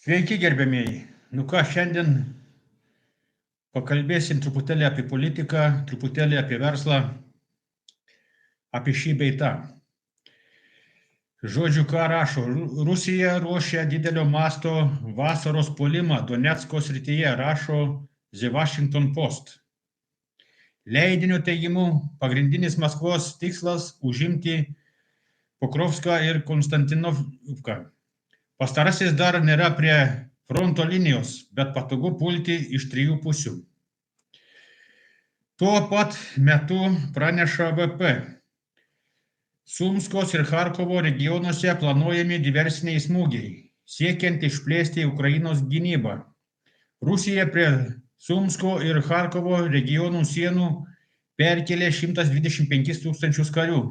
Sveiki, gerbėmieji. Šiandien pakalbėsim truputėlį apie politiką, truputėlį apie verslą, apie šį bei tą. Žodžiu, ką rašo. Rusija ruošia didelio masto vasaros puolimą Donecko srityje, rašo The Washington Post. Leidinio teigimu, pagrindinis Maskvos tikslas užimti Pokrovską ir Konstantinovką. Pastarasis dar nėra prie fronto linijos, bet patogu pulti iš 3 pusių. Tuo pat metu praneša VP. Sumskos ir Charkovo regionuose planuojami diversiniai smūgiai, siekiant išplėsti Ukrainos gynybą. Rusija prie Sumsko ir Charkovo regionų sienų perkelė 125 000 karių.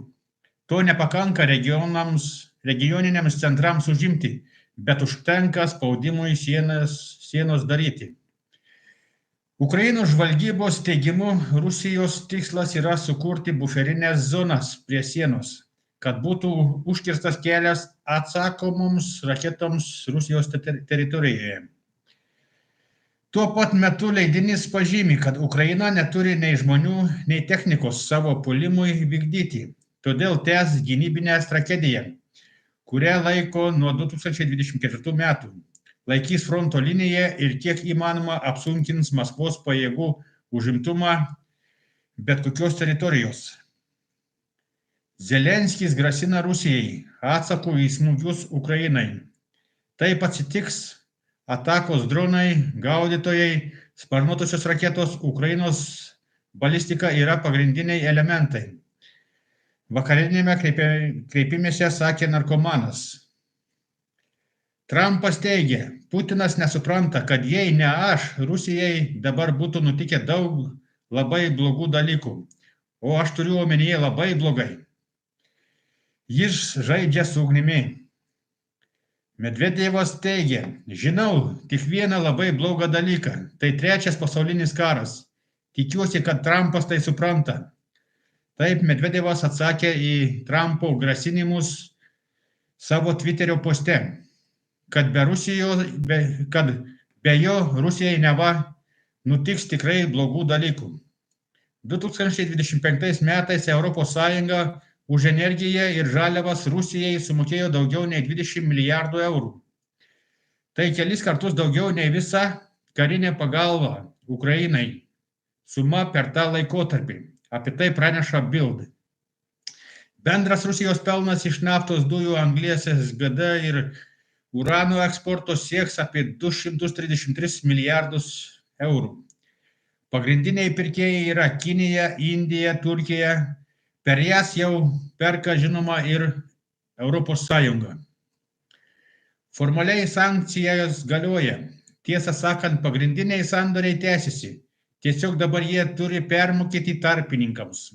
To nepakanka regioniniams centrams užimti, bet užtenka spaudimui sienos daryti. Ukrainos žvalgybos teigimu, Rusijos tikslas yra sukurti buferinės zonas prie sienos, kad būtų užkirstas kelias atsakomoms raketoms Rusijos teritorijoje. Tuo pat metu leidinys pažymi, kad Ukraina neturi nei žmonių, nei technikos savo puolimui vykdyti, todėl tęs gynybinę strategiją, kurią laiko nuo 2024 metų. Laikys fronto liniją ir kiek įmanoma apsunkins Maskvos pajėgų užimtumą bet kokios teritorijos. Zelenskis grasina Rusijai atsaku į smūgius Ukrainai. Taip atsitiks atakos dronai, gaudytojai, sparnuotosios raketos, Ukrainos balistika yra pagrindiniai elementai. Vakarinėme kreipimėse sakė narkomanas. Trumpas teigia, Putinas nesupranta, kad jei ne aš, Rusijai dabar būtų nutikę daug labai blogų dalykų, o aš turiu omenyje labai blogai. Jis žaidžia su ugnimi. Medvedevas teigia, žinau tik vieną labai blogą dalyką, tai 3 pasaulinis karas. Tikiuosi, kad Trumpas tai supranta. Taip Medvedevas atsakė į Trumpo grasinimus savo Twitterio poste. Kad be jo Rusijai neva nutiks tikrai blogų dalykų. 2025 metais Europos Sąjunga už energiją ir žaliavas Rusijai sumokėjo daugiau nei 20 milijardų eurų. Tai kelis kartus daugiau nei visa karinė pagalba Ukrainai suma per tą laikotarpį. Apie tai praneša Bild. Bendras Rusijos pelnas iš naftos dujų, anglies, SGD ir urano eksporto sieks apie 233 milijardus eurų. Pagrindiniai pirkėjai yra Kinija, Indija, Turkija. Per jas jau perka žinoma ir Europos Sąjunga. Formaliai sankcijos galioja. Tiesą sakant, pagrindiniai sandoriai tęsiasi. Tiesiog dabar jie turi permokėti tarpininkams.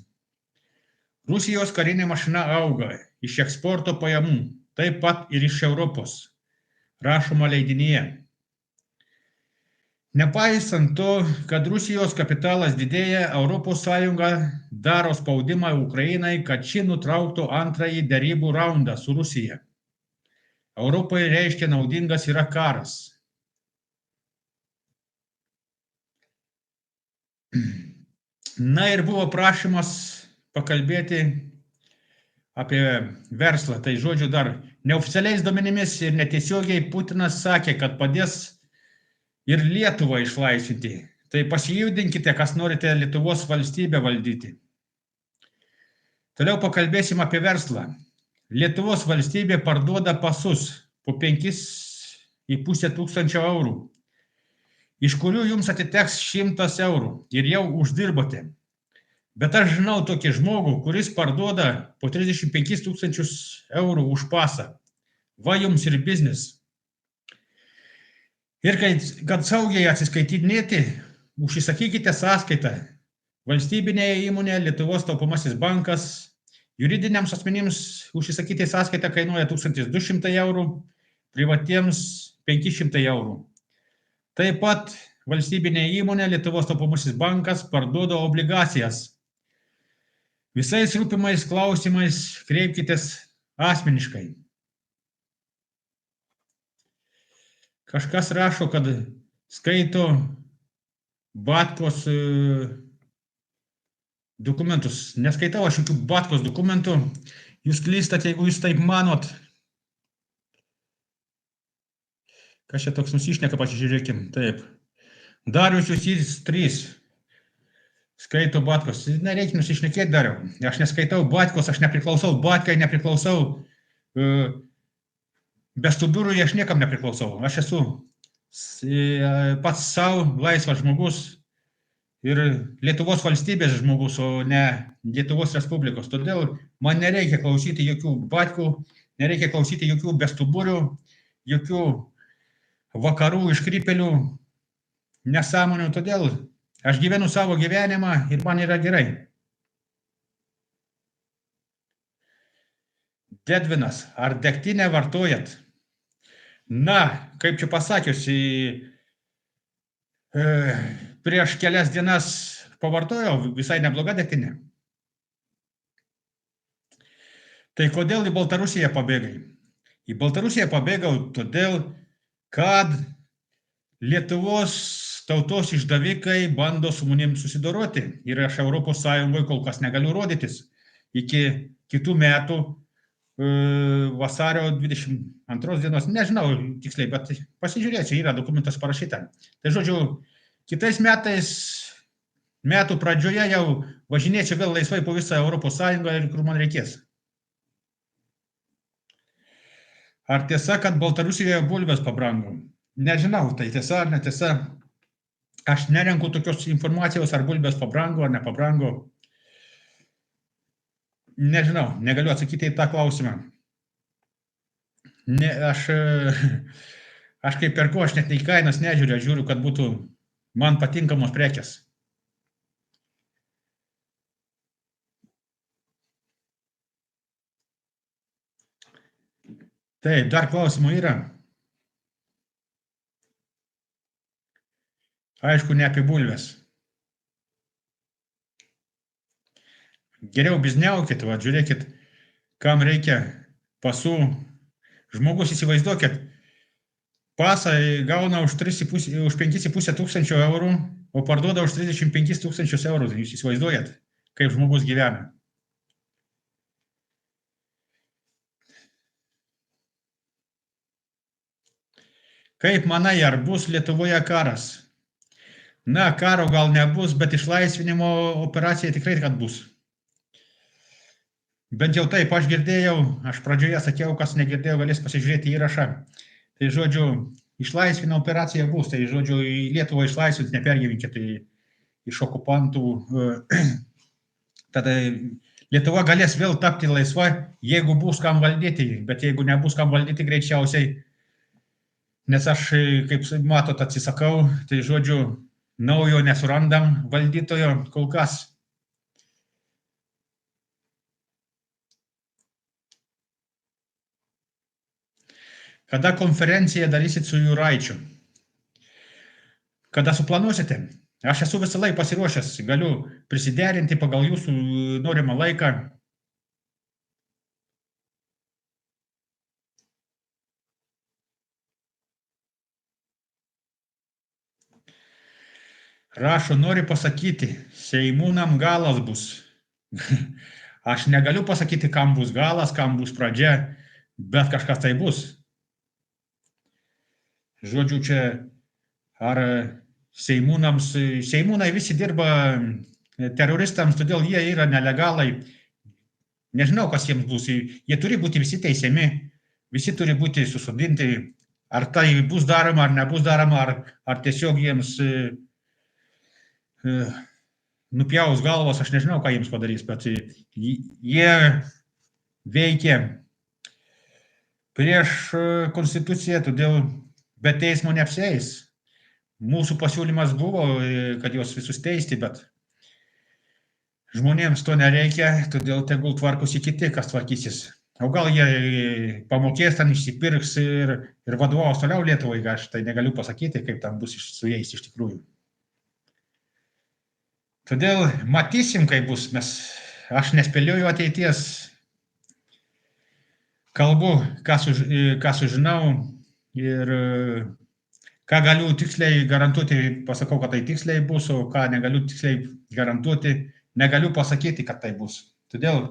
Rusijos karinė mašina auga iš eksporto pajamų, taip pat ir iš Europos. Rašoma leidinyje. Nepaisant to, kad Rusijos kapitalas didėja, Europos Sąjunga daro spaudimą Ukrainai, kad ši nutrauktų antrąjį derybų raundą su Rusija. Europai reiškia naudingas yra karas. Na ir buvo prašymas pakalbėti apie verslą. Tai žodžiu dar neoficialiais duomenimis ir netiesiogiai Putinas sakė, kad padės ir Lietuvą išlaisvinti. Tai pasijudinkite, kas norite Lietuvos valstybę valdyti. Toliau pakalbėsim apie verslą. Lietuvos valstybė parduoda pasus po 5,5 tūkstančio eurų, iš kurių jums atiteks 100 eurų ir jau uždirbote. Bet aš žinau tokį žmogų, kuris parduoda po 35 tūkstančius eurų už pasą. Va jums ir biznis. Ir kad saugiai atsiskaitinėti, užsisakykite sąskaitą. Valstybinėje įmonėje Lietuvos taupomasis bankas, juridiniams asmenims užsisakyti sąskaitą kainuoja 1200 eurų, privatiems 500 eurų. Taip pat valstybinė įmonė Lietuvos taupomasis bankas parduoda obligacijas. Visais rūpimais klausimais kreipkitės asmeniškai. Kažkas rašo, kad skaito Batkos dokumentus. Neskaitau aš jokių Batkos dokumentų. Jūs klystat, jeigu jūs taip manot. Kas čia toks nusišneka, pasižiūrėkim. Taip. Darius Jusys 3. Skaito Batkos. Nereikia nusišnekėti, Dariau. Aš neskaitau Batkos, aš nepriklausau Batkai, nepriklausau Bestuburiui, aš niekam nepriklausau. Aš esu pats savo laisvas žmogus ir Lietuvos valstybės žmogus, o ne Lietuvos Respublikos. Todėl man nereikia klausyti jokių Batkų, nereikia klausyti jokių Bestuburių, jokių vakarų iškrypelių, nesąmonių. Todėl aš gyvenu savo gyvenimą ir man yra gerai. Dedvinas, ar degtinę vartojat? Na, kaip čia pasakiusi, prieš kelias dienas pavartojau visai neblogą degtinę. Tai kodėl į Baltarusiją pabėgai? Į Baltarusiją pabėgau todėl, kad Lietuvos tautos išdavikai bando su manim susidoroti. Ir aš Europos Sąjungoje kol kas negaliu rodytis. Iki kitų metų vasario 22 dienos, nežinau tiksliai, bet pasižiūrėsiu, yra dokumentas parašyta. Tai žodžiu, kitais metais, metų pradžioje jau važinėsiu vėl laisvai po visą Europos Sąjungą ir kur man reikės. Ar tiesa, kad Baltarusijoje bulvės pabrango? Nežinau, tai tiesa ar netiesa. Aš nerenku tokios informacijos, ar bulvės pabrango ar nepabrango. Nežinau, negaliu atsakyti į tą klausimą. Aš kaip perku, aš net į kainas nežiūriu, aš žiūriu, kad būtų man patinkamos prekės. Taip, dar klausimų yra. Aišku, ne apie bulves. Geriau bizniaukit, va, žiūrėkit, kam reikia pasų. Žmogus, įsivaizduokit, pasą gauna už 5,5 tūkstančio eurų, o parduoda už 35 tūkstančius eurų. Jūs įsivaizduojat, kaip žmogus gyvena. Kaip manai, ar bus Lietuvoje karas? Na, karo gal nebus, bet išlaisvinimo operacija tikrai kad bus. Bent jau taip, aš girdėjau, aš pradžioje sakiau, kas negirdėjo, galės pasižiūrėti įrašą. Tai žodžiu, išlaisvinimo operacija bus, tai žodžiu, į Lietuvą išlaisvinti, nepergyvenkit iš okupantų. Tada Lietuva galės vėl tapti laisva, jeigu bus kam valdyti, bet jeigu nebus kam valdyti greičiausiai, nes aš, kaip matot, atsisakau, tai žodžiu, naujo nesurandam valdytojo kol kas. Kada konferenciją darysit su Juraičiu? Kada suplanuosite? Aš esu visą laiką pasiruošęs, galiu prisiderinti pagal jūsų norimą laiką. Rašo, nori pasakyti, Seimūnam galas bus. Aš negaliu pasakyti, kam bus galas, kam bus pradžia, bet kažkas tai bus. Žodžiu, čia ar Seimūnai visi dirba teroristams, todėl jie yra nelegalai. Nežinau, kas jiems bus. Jie turi būti visi teisiami, visi turi būti susodinti. Ar tai bus daroma, ar nebus daroma, ar tiesiog jiems nupjaus galvos, aš nežinau, ką jiems padarys, bet jie veikia prieš konstituciją, todėl be teismo neapsieis. Mūsų pasiūlymas buvo, kad juos visus teisti, bet žmonėms to nereikia, todėl tegul tvarkosi kiti, kas tvarkysis. O gal jie pamokės, ten išsipirks ir vadovaus toliau Lietuvai, aš tai negaliu pasakyti, kaip tam bus su jais iš tikrųjų. Todėl matysim, kaip bus, aš nespėliuoju ateities, kalbu, ką sužinau ir Ką galiu tiksliai garantuoti, pasakau, kad tai tiksliai bus, o ką negaliu tiksliai garantuoti, negaliu pasakyti, kad tai bus. Todėl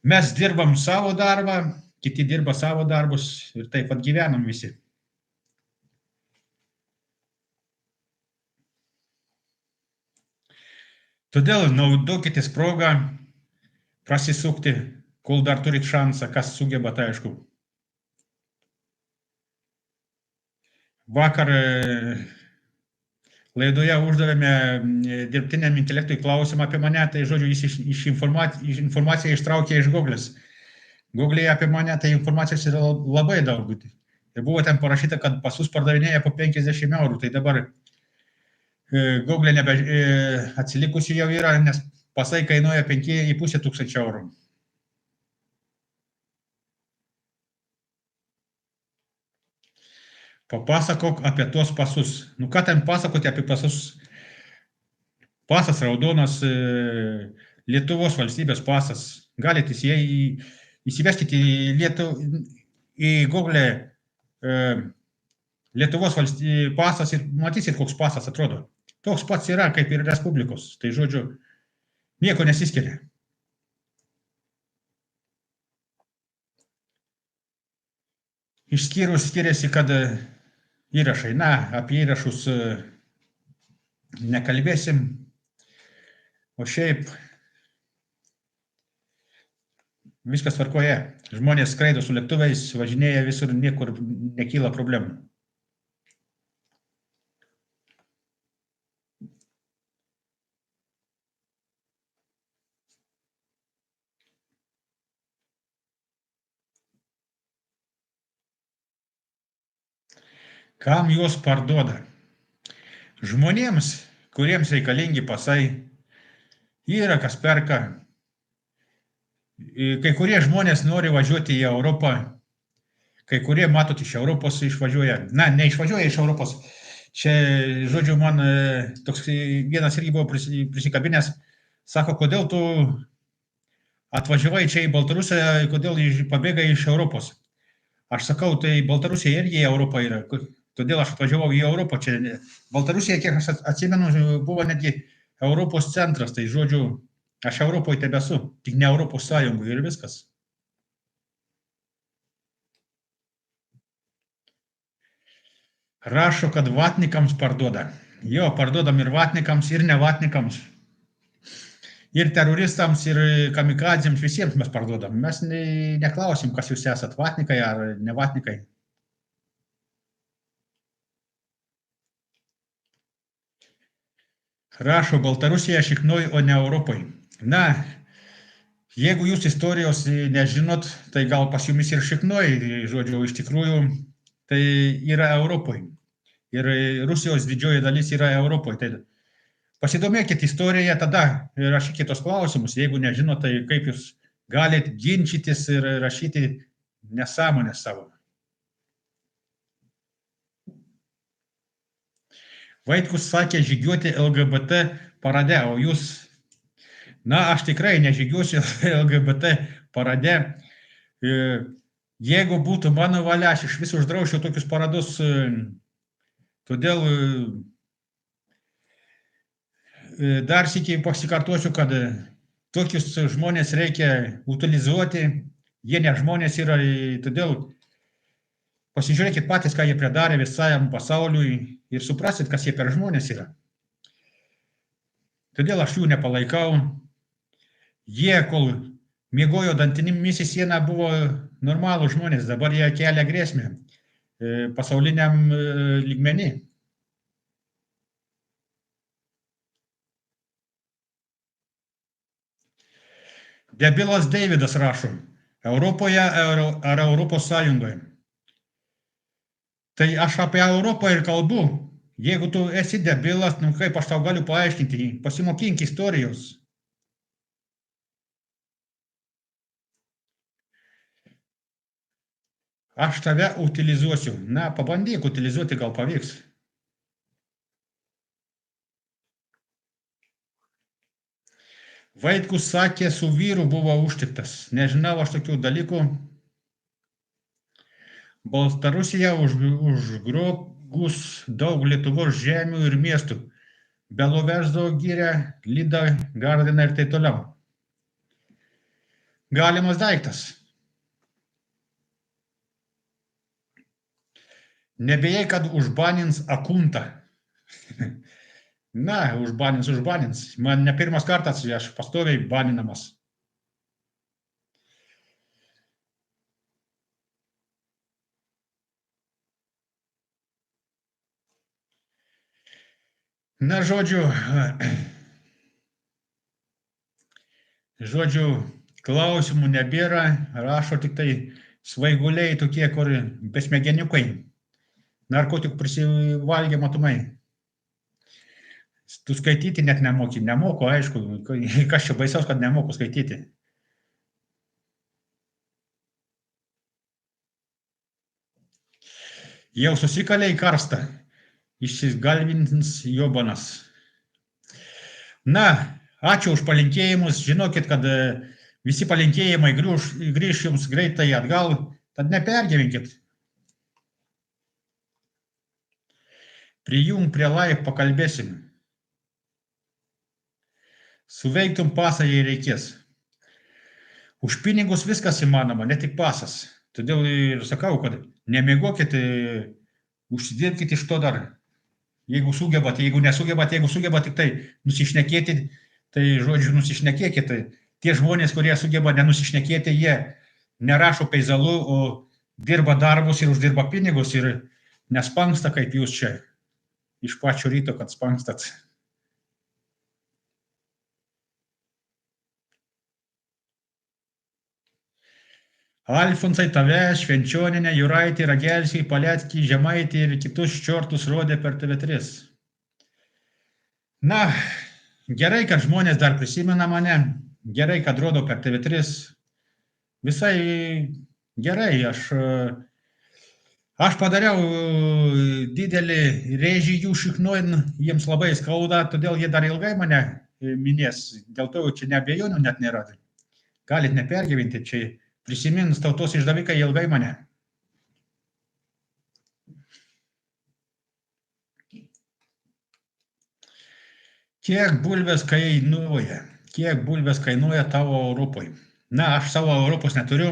mes dirbam savo darbą, kiti dirba savo darbus ir taip pat gyvenam visi. Todėl naudokitės progą prasisukti, kol dar turit šansą, kas sugeba, tai aišku. Vakar laidoje uždavėme dirbtiniam intelektui klausimą apie mane, tai žodžiu, jis informaciją ištraukė iš Google'ės. Google'e apie mane tai informacijos yra labai daug. Ir buvo ten parašyta, kad pasus pardavinėja po 50 eurų, tai dabar Google atsilikusi jau yra, nes pasai kainuoja 5,5 tūkstančio eurų. Papasakok apie tuos pasus. Nu, ką ten pasakoti apie pasus? Pasas raudonas, Lietuvos valstybės pasas. Galite įsiveskite į Google Lietuvos pasas ir matysit, koks pasas atrodo. Toks pats yra, kaip ir Respublikos. Tai žodžiu, nieko nesiskiria. Išskyrus skiriasi, kad įrašai. Na, apie įrašus nekalbėsim. O šiaip viskas tvarkoje. Žmonės skraido su lėktuvais, važinėja visur, niekur nekyla problemų. Kam juos parduoda? Žmonėms, kuriems reikalingi pasai, yra kas perka. Kai kurie žmonės nori važiuoti į Europą, kai kurie, matot, iš Europos išvažiuoja. Na, neišvažiuoja iš Europos. Čia, žodžiu, man toks vienas irgi buvo prisikabinęs, sako, kodėl tu atvažiavai čia į Baltarusiją, kodėl pabėgai iš Europos. Aš sakau, tai Baltarusija irgi Europa yra. Todėl aš atvažiavau į Europą. Čia Baltarusija, kiek aš atsimenu, buvo netgi Europos centras. Tai žodžiu, aš Europoje tebesu, tik ne Europos Sąjungoje ir viskas. Rašo, kad vatnikams parduoda. Jo, parduodam ir vatnikams, ir nevatnikams. Ir teroristams, ir kamikadzėms, visiems mes parduodam. Mes neklausim, kas jūs esat, vatnikai ar nevatnikai. Rašo, Baltarusija šiknoj, o ne Europoje. Na, jeigu jūs istorijos nežinot, tai gal pas jumis ir šiknoj, žodžiu, iš tikrųjų, tai yra Europoje. Ir Rusijos didžioji dalis yra Europoje. Tai pasidomėkit istoriją, tada rašykit tos klausimus. Jeigu nežinot, tai kaip jūs galit ginčytis ir rašyti nesąmonės savo. Vaitkus sakė žygiuoti LGBT parade, o jūs, na, aš tikrai nežygiuosiu LGBT parade. Jeigu būtų mano valia, aš iš vis uždraučiau tokius paradus, todėl dar sykį pasikartosiu, kad tokius žmonės reikia utilizuoti, jie ne žmonės yra, todėl pasižiūrėkit patys, ką jie pridarė visam pasauliui ir suprasit, kas jie per žmonės yra. Todėl aš jų nepalaikau. Jie, kol miegojo dantinimis į sieną, buvo normalų žmonės, dabar jie kelia grėsmę pasauliniam lygmenį. Debilas Deividas rašo, Europoje ar Europos Sąjungoje. Tai aš apie Europą ir kalbu. Jeigu tu esi debilas, nu kaip aš tau galiu paaiškinti, pasimokink istorijos. Aš tave utilizuosiu. Na, pabandyk utilizuoti, gal pavyks. Vaitkus sakė, su vyru buvo užtiktas. Nežinau aš tokių dalykų. Baltarusija gūs daug Lietuvos žemių ir miestų. Beloveždo giria, Lida, Gardina ir taip toliau. Galimas daiktas. Nebijai, kad užbanins akuntą. Na, užbanins. Man ne pirmas kartas, aš pastoviai baninamas. Na, žodžiu, klausimų nebėra, rašo tik tai svaiguliai tokie, kur besmegeniukai, narkotikų prisivalgė matomai. Tu skaityti net nemoku, aišku, kas čia baisiaus, kad nemoku skaityti. Jau susikalė į karstą, išsigalvins jobanas. Na, ačiū už palinkėjimus, žinokit, kad visi palinkėjimai grįš jums greitai atgal, tad nepergyvenkit. Prijung prie live, pakalbėsim. Suveiktum pasą, jei reikės. Už pinigus viskas įmanoma, ne tik pasas. Todėl ir sakau, kad nemiegokit, užsidirbkit iš to dar. Jeigu sugebat, jeigu nesugebat, jeigu sugebat tik tai nusišnekėti, tai žodžiu nusišnekėkit. Tai tie žmonės, kurie sugeba nenusišnekėti, jie nerašo peizalų, o dirba darbus ir uždirba pinigus ir nespanksta kaip jūs čia. Iš pačio ryto, kad spankstat. Alfonsai tave, Švenčioninę, Juraitį, Ragelskį, Paleckį, Žemaitį ir kitus čiortus rodė per TV3. Na, gerai, kad žmonės dar prisimena mane, gerai, kad rodo per TV3. Visai gerai, aš padariau didelį rėžį jų šiknuojant, jiems labai skauda, todėl jie dar ilgai mane minės, dėl to čia neabejonių net nėra. Galit nepergyventi, čia prisimins tautos išdavikai ilgai mane. Kiek bulvės kainuoja tavo Europoje? Na, aš savo Europos neturiu,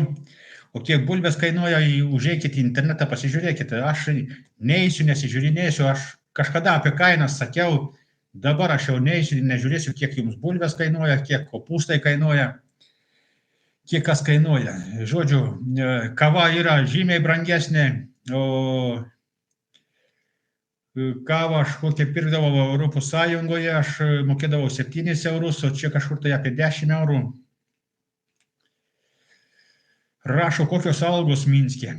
o kiek bulvės kainuoja, užeikit į internetą, pasižiūrėkite. Aš neįsiu, nesižiūrinėsiu, aš kažkada apie kainas sakiau, dabar aš jau neįsiu, nežiūrėsiu, kiek jums bulvės kainuoja, kiek kopūstai kainuoja. Kiek kas kainuoja. Žodžiu, kava yra žymiai brangesnė, o kavą aš kokią pirkdavau Europos Sąjungoje, aš mokėdavau 7 eurus, o čia kažkur tai apie 10 eurų. Rašo, kokios algos Minske.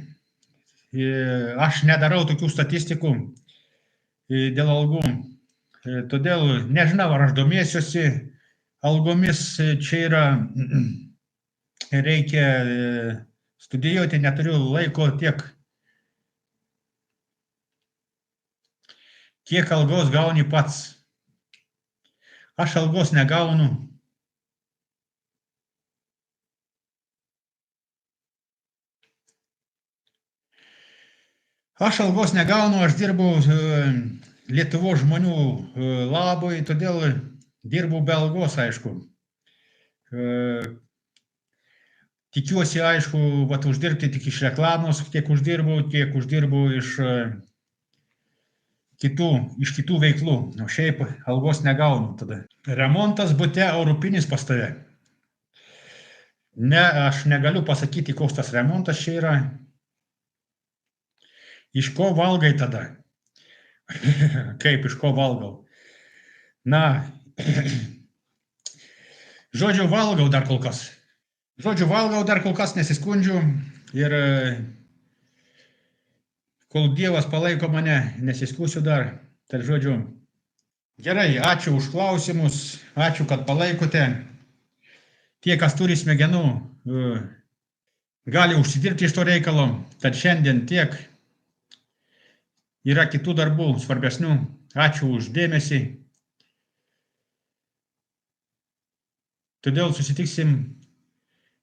Aš nedarau tokių statistikų dėl algų. Todėl nežinau, ar aš domėsiuosi algomis, čia yra... Reikia studijuoti, neturiu laiko kiek algos gauni pats. Aš algos negaunu. Aš dirbu Lietuvos žmonių labui, todėl dirbu be algos, aišku. Tikiuosi, aišku, uždirbti tik iš reklamos, kiek uždirbu iš kitų veiklų, o šiaip algos negaunu tada. Remontas bute europinis pas tave. Ne, aš negaliu pasakyti, koks tas remontas čia yra. Iš ko valgai tada? Kaip, iš ko valgau? Na, žodžiu, valgau dar kol kas. Nesiskundžiu ir kol Dievas palaiko mane, nesiskųsiu dar. Tai žodžiu, gerai, ačiū už klausimus, ačiū, kad palaikote. Tie, kas turi smegenų, gali užsidirbti iš to reikalo, tad šiandien tiek. Yra kitų darbų svarbesnių. Ačiū už dėmesį. Todėl susitiksim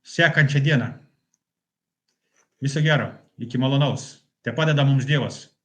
sekančią dieną. Viso gero, iki malonaus. Te padeda mums Dievas.